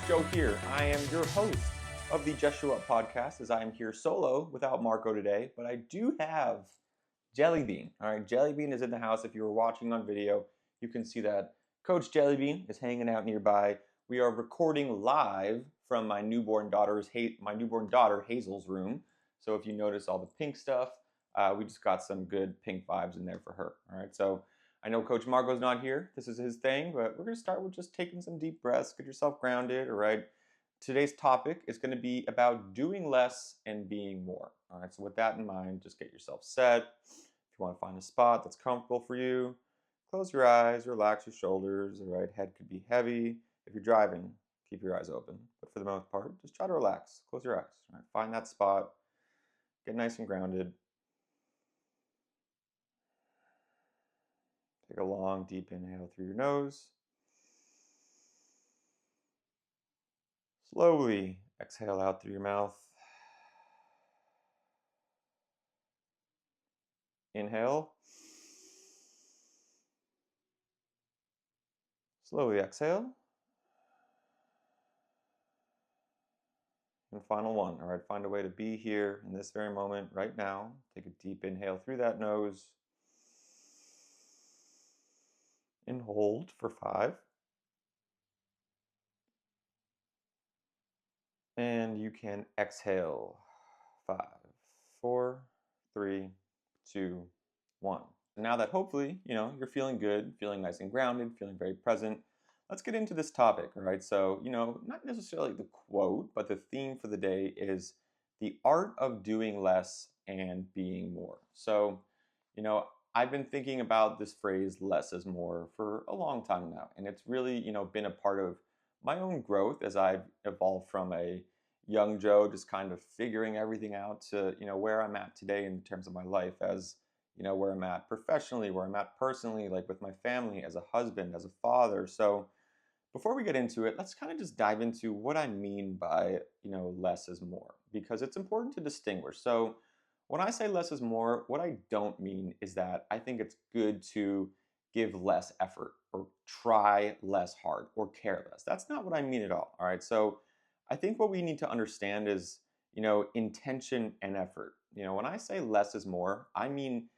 Joe here. I am your host of the Just Show Up podcast, as I am here solo without Marco today, but I do have Jellybean. All right, Jellybean is in the house. If you were watching on video, you can see that Coach Jellybean is hanging out nearby. We are recording live from my newborn daughter Hazel's room. So if you notice all the pink stuff, we just got some good pink vibes in there for her. All right, so I know Coach Marco's not here. This is his thing, but we're going to start with just taking some deep breaths, get yourself grounded, all right? Today's topic is going to be about doing less and being more. All right, so with that in mind, just get yourself set. If you want to find a spot that's comfortable for you, close your eyes, relax your shoulders, all right? Head could be heavy. If you're driving, keep your eyes open. But for the most part, just try to relax. Close your eyes, all right? Find that spot, get nice and grounded. Take a long, deep inhale through your nose. Slowly exhale out through your mouth. Inhale. Slowly exhale. And final one. All right, find a way to be here in this very moment right now. Take a deep inhale through that nose. And hold for 5. And you can exhale. 5, 4, 3, 2, 1. Now that hopefully, you're feeling good, feeling nice and grounded, feeling very present, let's get into this topic, all right? So, not necessarily the quote, but the theme for the day is the art of doing less and being more. So, I've been thinking about this phrase less is more for a long time now, and it's really, been a part of my own growth as I've evolved from a young Joe, just kind of figuring everything out to, where I'm at today in terms of my life as, where I'm at professionally, where I'm at personally, like with my family, as a husband, as a father. So before we get into it, let's kind of just dive into what I mean by, less is more, because it's important to distinguish. So when I say less is more, what I don't mean is that I think it's good to give less effort or try less hard or care less. That's not what I mean at all. All right. So I think what we need to understand is, intention and effort. When I say less is more, I mean,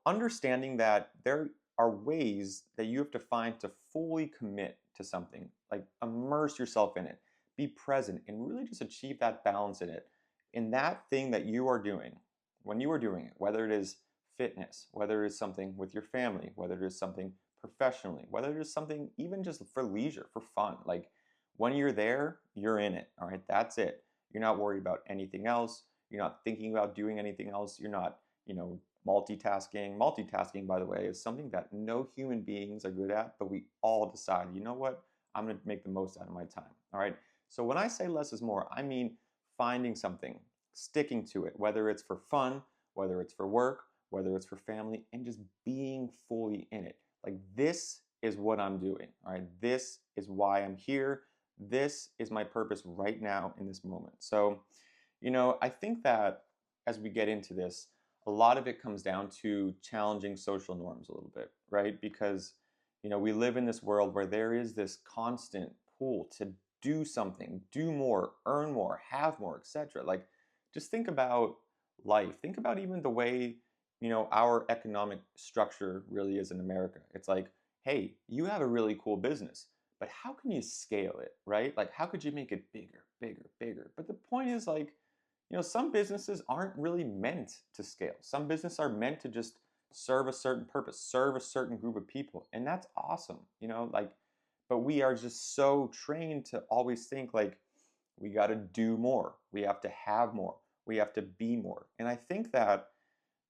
understanding that there are ways that you have to find to fully commit to something, like immerse yourself in it, be present, and really just achieve that balance in that thing that you are doing, when you are doing it, whether it is fitness, whether it is something with your family, whether it is something professionally, whether it is something even just for leisure, for fun. Like when you're there, you're in it. All right, that's it. You're not worried about anything else. You're not thinking about doing anything else. You're not, multitasking. Multitasking, by the way, is something that no human beings are good at, but we all decide, you know what? I'm going to make the most out of my time. All right. So when I say less is more, I mean finding something, sticking to it, whether it's for fun, whether it's for work, whether it's for family, and just being fully in it. Like this is what I'm doing. All right. This is why I'm here. This is my purpose right now in this moment. So, I think that as we get into this, a lot of it comes down to challenging social norms a little bit, right? Because, we live in this world where there is this constant pull to do something, do more, earn more, have more, etc. Like, just think about life. Think about even the way, our economic structure really is in America. It's like, hey, you have a really cool business, but how can you scale it, right? Like, how could you make it bigger, bigger, bigger? But the point is, like, some businesses aren't really meant to scale. Some businesses are meant to just serve a certain purpose, serve a certain group of people. And that's awesome, like, but we are just so trained to always think like we got to do more. We have to have more. We have to be more. And I think that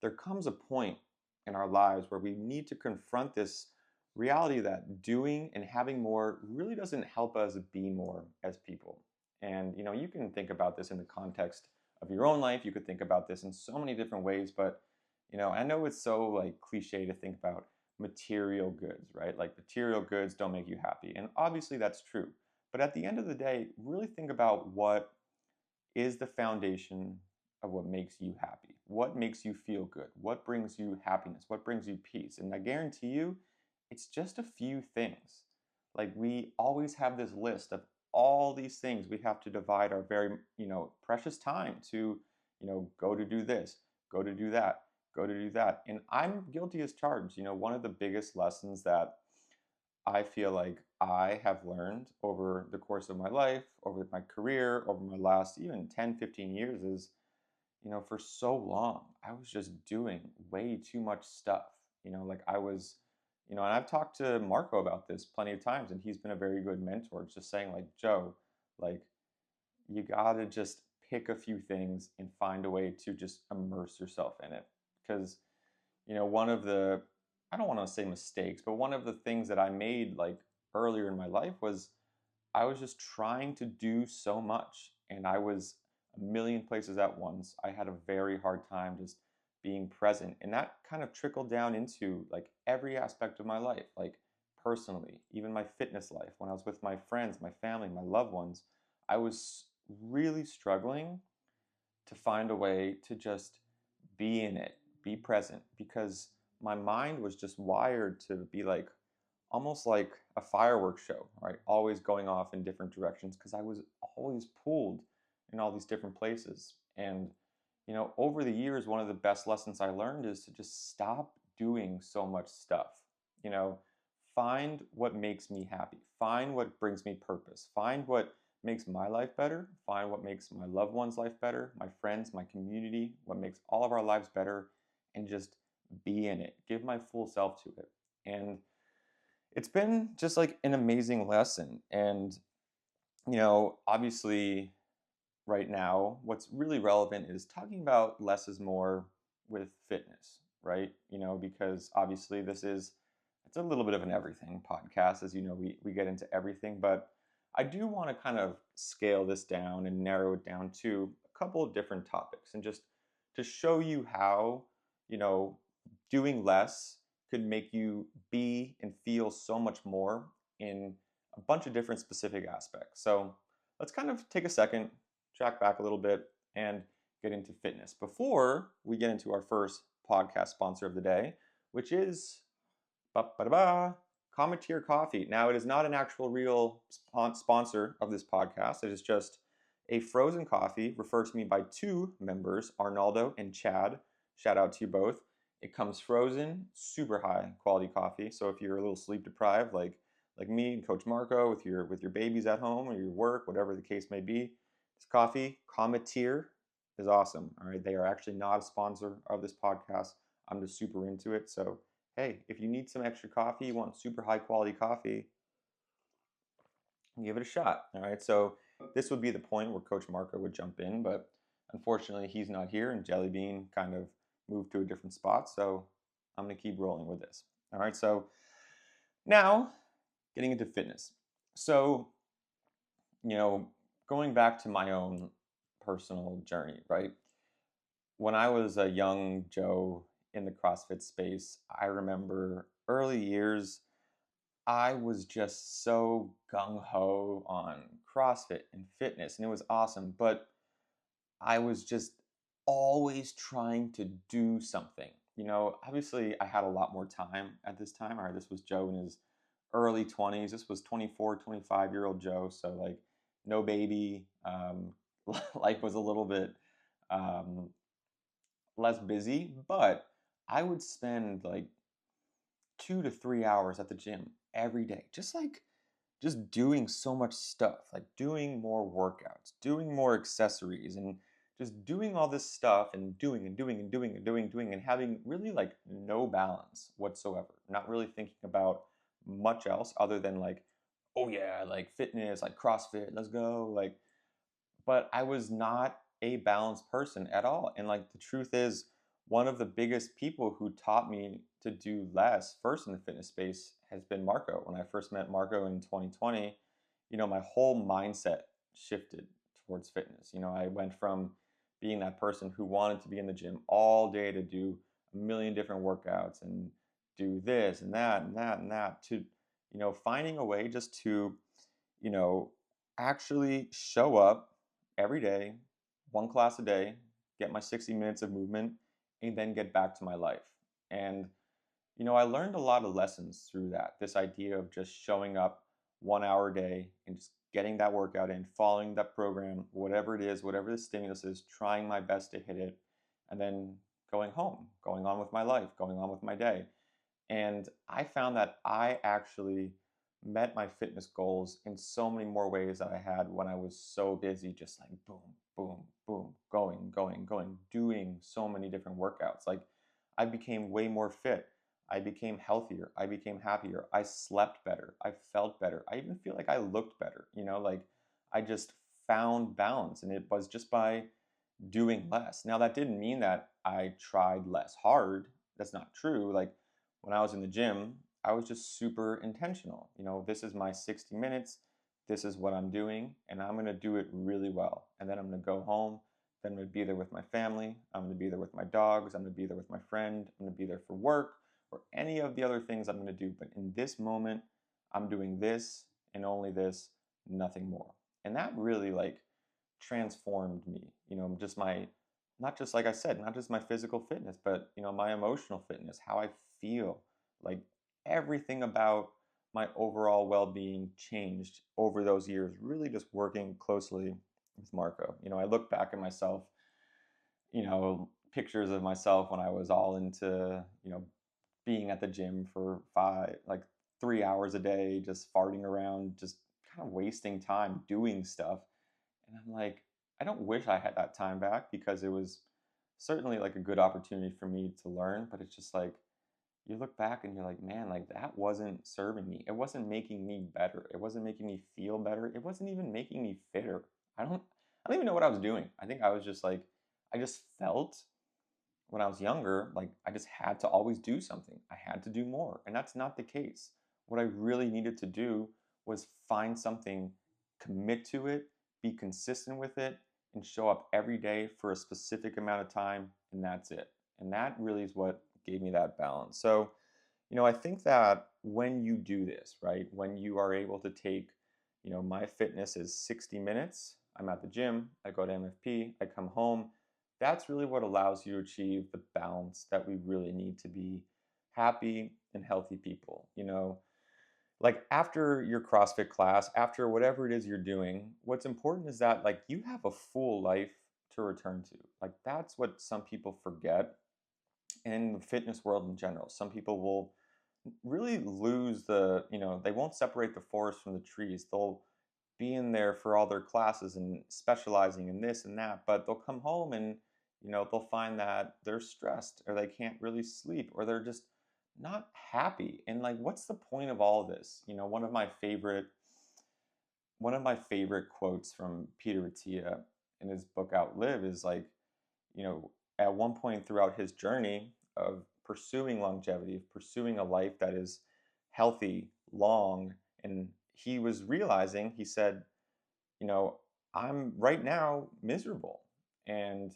there comes a point in our lives where we need to confront this reality that doing and having more really doesn't help us be more as people. And you can think about this in the context of your own life. You could think about this in so many different ways, but I know it's so like cliche to think about material goods, right? Like material goods don't make you happy. And obviously that's true. But at the end of the day, really think about what is the foundation of what makes you happy. What makes you feel good? What brings you happiness? What brings you peace? And I guarantee you, it's just a few things. Like we always have this list of all these things. We have to divide our very, precious time to, go to do this, go to do that, go to do that. And I'm guilty as charged. One of the biggest lessons that I feel like I have learned over the course of my life, over my career, over my last even 10, 15 years is, for so long, I was just doing way too much stuff. Like I was, and I've talked to Marco about this plenty of times, and he's been a very good mentor, just saying, like, Joe, like, you gotta just pick a few things and find a way to just immerse yourself in it. Because, one of the, I don't want to say mistakes, but one of the things that I made like earlier in my life was I was just trying to do so much and I was a million places at once. I had a very hard time just being present. And that kind of trickled down into like every aspect of my life, like personally, even my fitness life. When I was with my friends, my family, my loved ones, I was really struggling to find a way to just be in it, be present, because my mind was just wired to be like almost like a fireworks show, right? Always going off in different directions because I was always pulled in all these different places. And, over the years, one of the best lessons I learned is to just stop doing so much stuff. You know, find what makes me happy, find what brings me purpose, find what makes my life better, find what makes my loved ones' life better, my friends, my community, what makes all of our lives better, and just be in it, give my full self to it. And it's been just like an amazing lesson. And, obviously, right now, what's really relevant is talking about less is more with fitness, right? Because obviously it's a little bit of an everything podcast. As you know, we get into everything, but I do want to kind of scale this down and narrow it down to a couple of different topics and just to show you how, you know, doing less could make you be and feel so much more in a bunch of different specific aspects. So let's kind of take a second, track back a little bit, and get into fitness before we get into our first podcast sponsor of the day, which is ba-ba-da-ba, Cometeer Coffee. Now, it is not an actual real sponsor of this podcast. It is just a frozen coffee referred to me by two members, Arnaldo and Chad. Shout out to you both. It comes frozen, super high quality coffee. So if you're a little sleep deprived, like me and Coach Marco, with your babies at home or your work, whatever the case may be, this coffee, Cometeer, is awesome. All right, they are actually not a sponsor of this podcast. I'm just super into it. So hey, if you need some extra coffee, you want super high quality coffee, give it a shot. All right. So this would be the point where Coach Marco would jump in, but unfortunately he's not here and Jelly Bean kind of moved to a different spot. So I'm going to keep rolling with this. All right. So now getting into fitness. So, going back to my own personal journey, right? When I was a young Joe in the CrossFit space, I remember early years, I was just so gung ho on CrossFit and fitness, and it was awesome. But I was just always trying to do something. Obviously, I had a lot more time at this time. All right, this was Joe in his early 20s. This was 24, 25-year-old Joe. So, like, no baby. Life was a little bit um, less busy, but I would spend like 2 to 3 hours at the gym every day, just doing so much stuff, like doing more workouts, doing more accessories, and just doing all this stuff and doing and doing and doing and doing and having really like no balance whatsoever. Not really thinking about much else other than like, oh yeah, like fitness, like CrossFit, let's go. Like, but I was not a balanced person at all. And like the truth is, one of the biggest people who taught me to do less first in the fitness space has been Marco. When I first met Marco in 2020, my whole mindset shifted towards fitness. I went from being that person who wanted to be in the gym all day to do a million different workouts and do this and that and that and that to, finding a way just to, you know, actually show up every day, one class a day, get my 60 minutes of movement, and then get back to my life. And, I learned a lot of lessons through that. This idea of just showing up 1 hour a day and just getting that workout in, following that program, whatever it is, whatever the stimulus is, trying my best to hit it, and then going home, going on with my life, going on with my day. And I found that I actually met my fitness goals in so many more ways that I had when I was so busy, just like boom, boom, boom, going, going, going, doing so many different workouts. Like I became way more fit. I became healthier. I became happier. I slept better. I felt better. I even feel like I looked better. Like I just found balance. And it was just by doing less. Now, that didn't mean that I tried less hard. That's not true. Like when I was in the gym, I was just super intentional. This is my 60 minutes. This is what I'm doing, and I'm going to do it really well. And then I'm going to go home. Then I'm going to be there with my family. I'm going to be there with my dogs. I'm going to be there with my friend. I'm going to be there for work or any of the other things I'm going to do. But in this moment, I'm doing this and only this, nothing more. And that really like transformed me, just my, not just like I said, not just my physical fitness, but my emotional fitness, how I feel, like everything about my overall well-being changed over those years, really just working closely with Marco. I look back at myself, pictures of myself when I was all into, being at the gym for 3 hours a day, just farting around, just kind of wasting time doing stuff. And I'm like, I don't wish I had that time back because it was certainly like a good opportunity for me to learn. But it's just like, you look back and you're like, man, like that wasn't serving me. It wasn't making me better. It wasn't making me feel better. It wasn't even making me fitter. I don't even know what I was doing. I think I was just like, I just felt when I was younger, like I just had to always do something. I had to do more. And that's not the case. What I really needed to do was find something, commit to it, be consistent with it, and show up every day for a specific amount of time. And that's it. And that really is what gave me that balance. So, I think that when you do this, right, when you are able to take, my fitness is 60 minutes, I'm at the gym, I go to MFP, I come home, that's really what allows you to achieve the balance that we really need to be happy and healthy people. Like after your CrossFit class, after whatever it is you're doing, what's important is that like you have a full life to return to. Like that's what some people forget in the fitness world in general. Some people will really lose they won't separate the forest from the trees. They'll be in there for all their classes and specializing in this and that, but they'll come home and they'll find that they're stressed or they can't really sleep or they're just not happy. And like what's the point of all this? One of my favorite quotes from Peter Attia in his book Outlive is like, at one point throughout his journey of pursuing longevity, of pursuing a life that is healthy, long, and he was realizing, he said, you know, I'm right now miserable. And,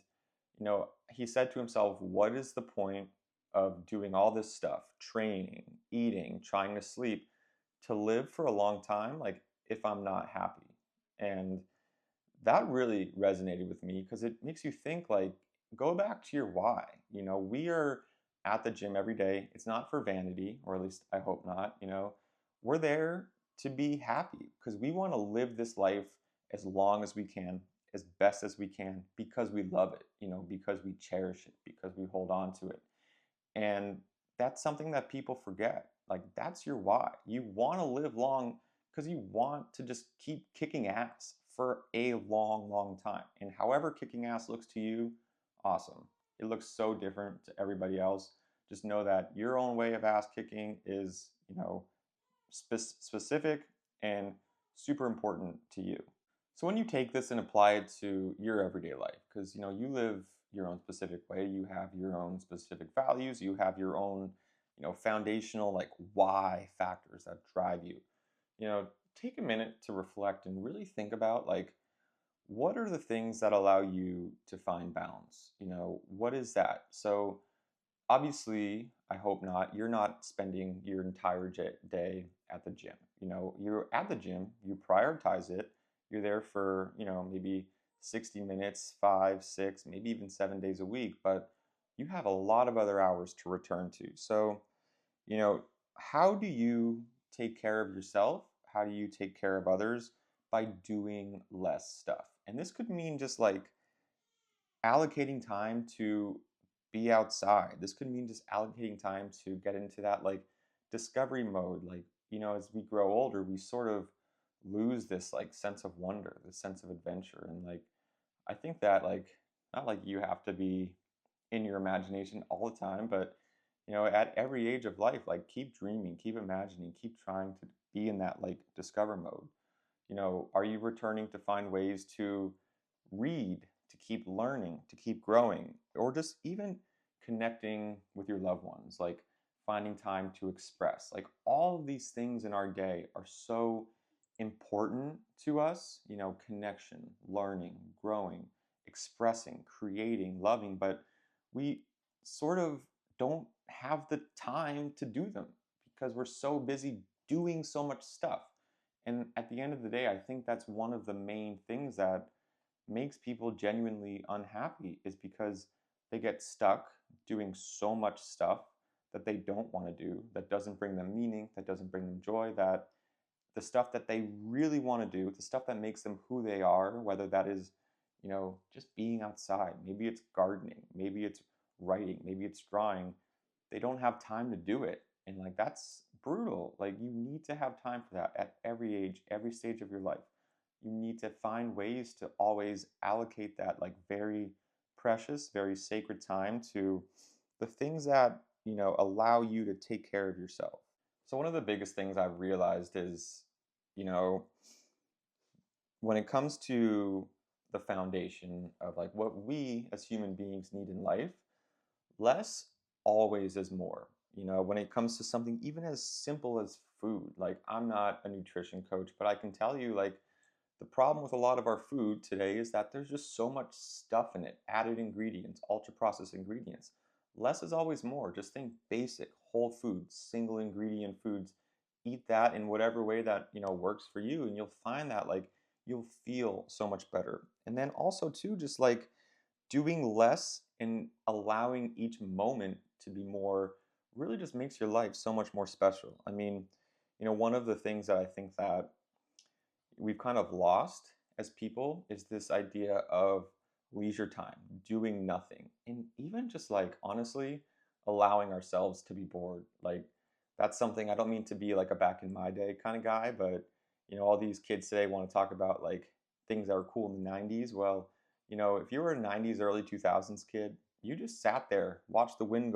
he said to himself, what is the point of doing all this stuff, training, eating, trying to sleep, to live for a long time, like if I'm not happy? And that really resonated with me because it makes you think like, go back to your why. We are at the gym every day. It's not for vanity, or at least I hope not. We're there to be happy because we want to live this life as long as we can, as best as we can, because we love it, because we cherish it, because we hold on to it. And that's something that people forget. Like, that's your why. You want to live long because you want to just keep kicking ass for a long, long time. And however kicking ass looks to you, awesome. It looks so different to everybody else. Just know that your own way of ass kicking is, specific and super important to you. So when you take this and apply it to your everyday life, because you live your own specific way, you have your own specific values, you have your own, foundational like why factors that drive you. You know, take a minute to reflect and really think about like what are the things that allow you to find balance? What is that? So obviously, I hope not, you're not spending your entire day at the gym. You're at the gym, you prioritize it, you're there for, maybe 60 minutes, 5, 6, maybe even 7 days a week, but you have a lot of other hours to return to. So, you know, how do you take care of yourself? How do you take care of others? by doing less stuff. And this could mean just like allocating time to be outside. This could mean just allocating time to get into that like discovery mode. Like, as we grow older, we sort of lose this like sense of wonder, this sense of adventure. And like, I think that like, not like you have to be in your imagination all the time, but at every age of life, like keep dreaming, keep imagining, keep trying to be in that like discover mode. Are you returning to find ways to read, to keep learning, to keep growing, or just even connecting with your loved ones, like finding time to express? Like all of these things in our day are so important to us, connection, learning, growing, expressing, creating, loving, but we sort of don't have the time to do them because we're so busy doing so much stuff. And at the end of the day, I think that's one of the main things that makes people genuinely unhappy is because they get stuck doing so much stuff that they don't want to do, that doesn't bring them meaning, that doesn't bring them joy, that the stuff that they really want to do, the stuff that makes them who they are, whether that is, just being outside, maybe it's gardening, maybe it's writing, maybe it's drawing, they don't have time to do it. And like that's brutal. Like you need to have time for that at every age, every stage of your life. You need to find ways to always allocate that like very precious, very sacred time to the things that, allow you to take care of yourself. So one of the biggest things I've realized is, you know, when it comes to the foundation of like what we as human beings need in life, less always is more. When it comes to something even as simple as food, like I'm not a nutrition coach, but I can tell you like the problem with a lot of our food today is that there's just so much stuff in it, added ingredients, ultra processed ingredients. Less is always more. Just think basic, whole foods, single ingredient foods. Eat that in whatever way that, works for you and you'll find that like you'll feel so much better. And then also too just like doing less and allowing each moment to be more really just makes your life so much more special. I mean, one of the things that I think that we've kind of lost as people is this idea of leisure time, doing nothing, and even just like honestly allowing ourselves to be bored. Like that's something I don't mean to be like a back in my day kind of guy, but all these kids today want to talk about like things that were cool in the 90s. Well, if you were a 90s, early 2000s kid, you just sat there, watch the rain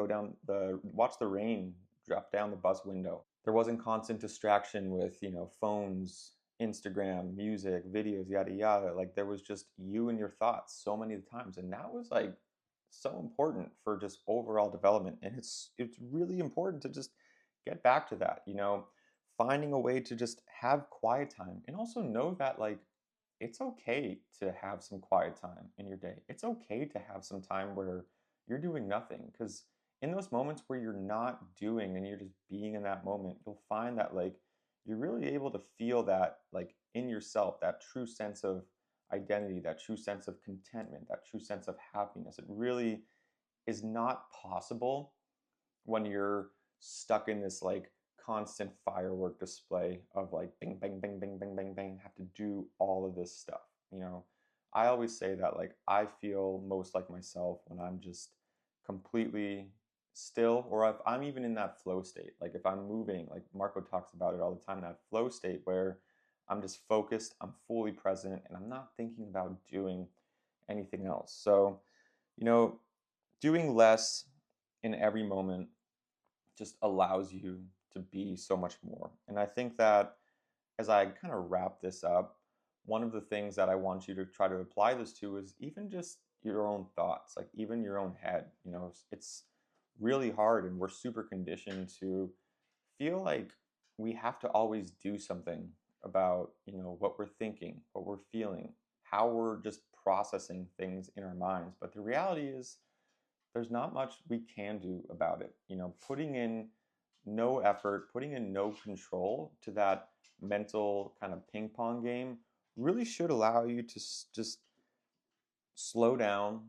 drop down the bus window. There wasn't constant distraction with, phones, Instagram, music, videos, yada yada. Like there was just you and your thoughts so many times. And that was like so important for just overall development. And it's really important to just get back to that, finding a way to just have quiet time and also know that like it's okay to have some quiet time in your day. It's okay to have some time where you're doing nothing because in those moments where you're not doing and you're just being in that moment, you'll find that like you're really able to feel that like in yourself, that true sense of identity, that true sense of contentment, that true sense of happiness. It really is not possible when you're stuck in this like constant firework display of like bing bang bang bang bang bang bang have to do all of this stuff. I always say that like I feel most like myself when I'm just completely still, or if I'm even in that flow state, like if I'm moving, like Marco talks about it all the time, that flow state where I'm just focused, I'm fully present, and I'm not thinking about doing anything else. So you know doing less in every moment just allows you to be so much more. And I think that as I kind of wrap this up, one of the things that I want you to try to apply this to is even just your own thoughts, like even your own head. It's really hard and we're super conditioned to feel like we have to always do something about, what we're thinking, what we're feeling, how we're just processing things in our minds. But the reality is there's not much we can do about it. Putting in no effort, putting in no control to that mental kind of ping pong game really should allow you to just slow down,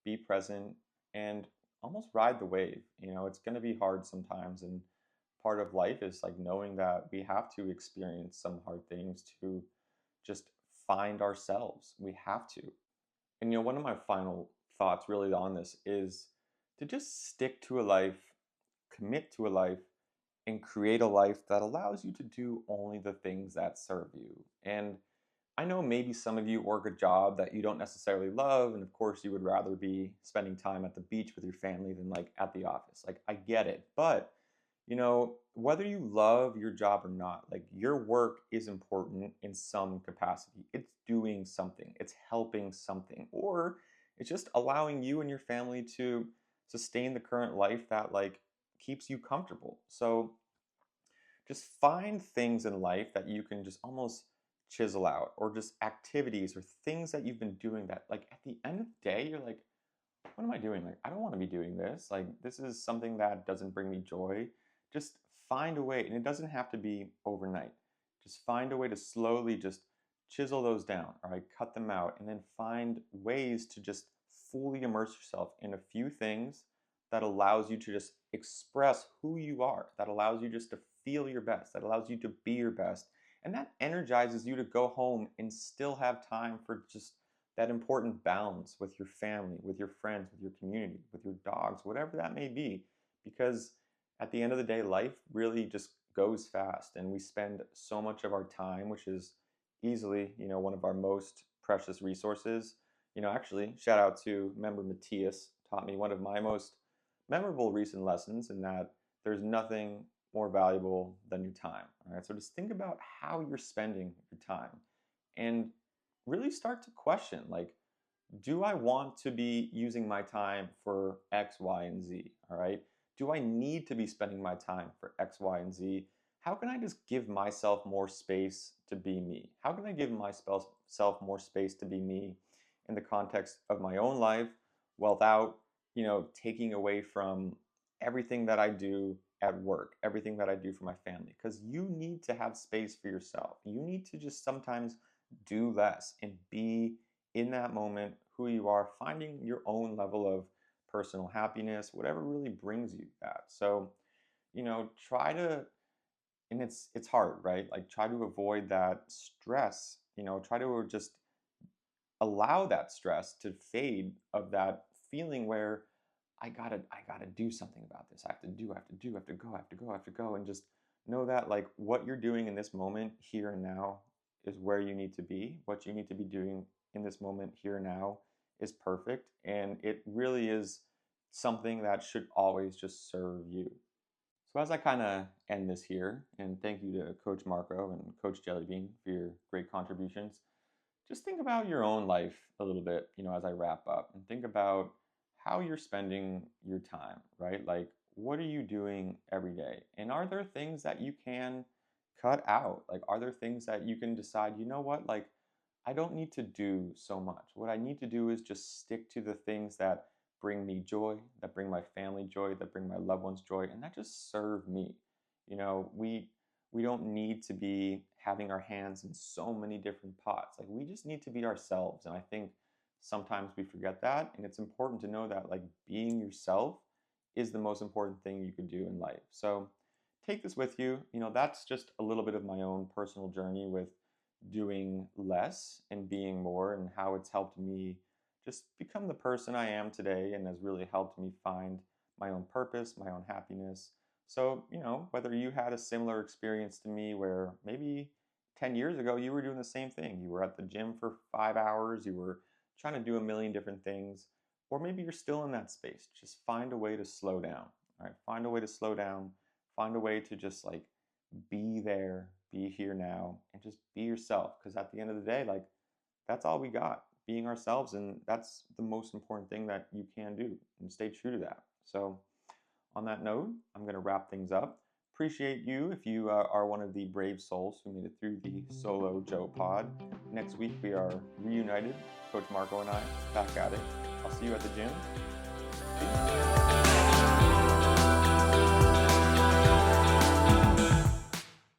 be present, and almost ride the wave. It's going to be hard sometimes, and part of life is like knowing that we have to experience some hard things to just find ourselves. We have to. And one of my final thoughts really on this is to just stick to a life, commit to a life, and create a life that allows you to do only the things that serve you. And I know maybe some of you work a job that you don't necessarily love, and of course, you would rather be spending time at the beach with your family than like at the office. Like, I get it. But, whether you love your job or not, like, your work is important in some capacity. It's doing something, it's helping something, or it's just allowing you and your family to sustain the current life that, like, keeps you comfortable. So, just find things in life that you can just almost chisel out, or just activities or things that you've been doing that, like, at the end of the day, you're like, what am I doing? Like, I don't want to be doing this. Like, this is something that doesn't bring me joy. Just find a way, and it doesn't have to be overnight. Just find a way to slowly just chisel those down, all right? Cut them out, and then find ways to just fully immerse yourself in a few things that allows you to just express who you are, that allows you just to feel your best, that allows you to be your best. And that energizes you to go home and still have time for just that important balance with your family, with your friends, with your community, with your dogs, whatever that may be. Because at the end of the day, life really just goes fast, and we spend so much of our time, which is easily, one of our most precious resources. Actually, shout out to member Matthias, taught me one of my most memorable recent lessons, in that there's nothing more valuable than your time. All right. So just think about how you're spending your time, and really start to question, like, do I want to be using my time for X, Y, and Z? All right. Do I need to be spending my time for X, Y, and Z? How can I just give myself more space to be me? How can I give myself more space to be me in the context of my own life, without, taking away from everything that I do at work, everything that I do for my family? Because you need to have space for yourself. You need to just sometimes do less and be in that moment who you are, finding your own level of personal happiness, whatever really brings you that. So, try to, and it's hard, right? Like, try to avoid that stress, try to just allow that stress to fade, of that feeling where I gotta do something about this. I have to go, I have to go. And just know that, like, what you're doing in this moment, here and now, is where you need to be. What you need to be doing in this moment, here and now, is perfect. And it really is something that should always just serve you. So as I kind of end this here, and thank you to Coach Marco and Coach Jellybean for your great contributions, just think about your own life a little bit, as I wrap up, and think about how you're spending your time, right? Like, what are you doing every day? And are there things that you can cut out? Like, are there things that you can decide, what, like, I don't need to do so much. What I need to do is just stick to the things that bring me joy, that bring my family joy, that bring my loved ones joy, and that just serve me. We don't need to be having our hands in so many different pots. Like, we just need to be ourselves. And I think sometimes we forget that. And it's important to know that, like, being yourself is the most important thing you could do in life. So take this with you. That's just a little bit of my own personal journey with doing less and being more, and how it's helped me just become the person I am today, and has really helped me find my own purpose, my own happiness. So, whether you had a similar experience to me, where maybe 10 years ago you were doing the same thing, you were at the gym for 5 hours, you were trying to do a million different things, or maybe you're still in that space, just find a way to slow down. All right, find a way to slow down, find a way to just, like, be there, be here now, and just be yourself. Because at the end of the day, like, that's all we got, being ourselves. And that's the most important thing that you can do, and stay true to that. So, on that note, I'm going to wrap things up. Appreciate you if you are one of the brave souls who made it through the Solo Joe pod. Next week, we are reunited, Coach Marco and I, back at it. I'll see you at the gym. Peace.